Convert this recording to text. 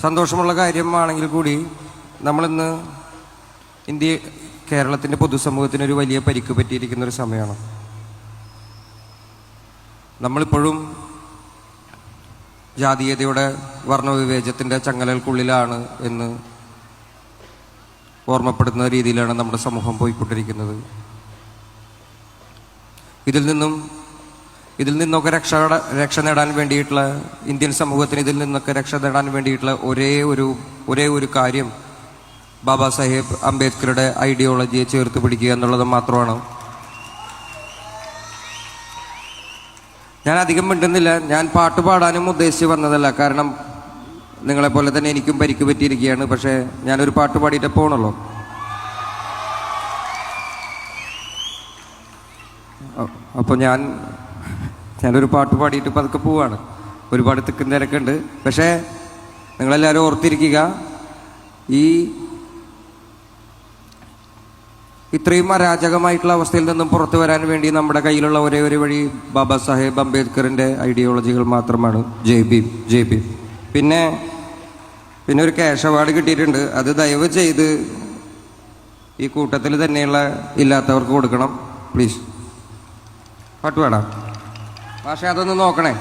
സന്തോഷമുള്ള കാര്യമാണെങ്കിൽ കൂടി നമ്മളിന്ന് കേരളത്തിൻ്റെ പൊതുസമൂഹത്തിനൊരു വലിയ പരിക്ക് പറ്റിയിരിക്കുന്നൊരു സമയമാണ്. നമ്മളിപ്പോഴും ജാതീയതയുടെ വർണ്ണവിവേചത്തിൻ്റെ ചങ്ങലകൾക്കുള്ളിലാണ് എന്ന് ഓർമ്മപ്പെടുന്ന രീതിയിലാണ് നമ്മുടെ സമൂഹം പോയിക്കൊണ്ടിരിക്കുന്നത്. ഇതിൽ നിന്നൊക്കെ രക്ഷ നേടാൻ വേണ്ടിയിട്ടുള്ള ഇന്ത്യൻ സമൂഹത്തിന് ഇതിൽ നിന്നൊക്കെ രക്ഷ നേടാൻ വേണ്ടിയിട്ടുള്ള ഒരേ ഒരു കാര്യം ബാബാ സാഹേബ് അംബേദ്കറുടെ ഐഡിയോളജിയെ ചേർത്ത് പിടിക്കുക എന്നുള്ളത് മാത്രമാണ്. ഞാൻ അധികം മിണ്ടുന്നില്ല. ഞാൻ പാട്ട് പാടാനും ഉദ്ദേശിച്ച് വന്നതല്ല. കാരണം നിങ്ങളെപ്പോലെ തന്നെ എനിക്കും പരിക്ക് പറ്റിയിരിക്കുകയാണ്. പക്ഷേ ഞാനൊരു പാട്ട് പാടിയിട്ട് പോകണല്ലോ. അപ്പോൾ ഞാനൊരു പാട്ട് പാടിയിട്ട് പതുക്കെ പോവാണ്. ഒരുപാട് തിക്കും തിരക്കുണ്ട്. പക്ഷേ നിങ്ങളെല്ലാവരും ഓർത്തിരിക്കുക, ഇത്രയും അരാജകമായിട്ടുള്ള അവസ്ഥയിൽ നിന്നും പുറത്തു വരാൻ വേണ്ടി നമ്മുടെ കയ്യിലുള്ള ഒരേ ഒരു വഴി ബാബാ സാഹേബ് അംബേദ്കറിൻ്റെ ഐഡിയോളജികൾ മാത്രമാണ്. ജയ് ഭീം. പിന്നെ ഒരു ക്യാഷ് അവാർഡ് കിട്ടിയിട്ടുണ്ട്. അത് ദയവ് ചെയ്ത് ഈ കൂട്ടത്തിൽ തന്നെയുള്ള ഇല്ലാത്തവർക്ക് കൊടുക്കണം പ്ലീസ്. പാട്ട് പാടാം. പക്ഷേ അതൊന്ന് നോക്കണേ.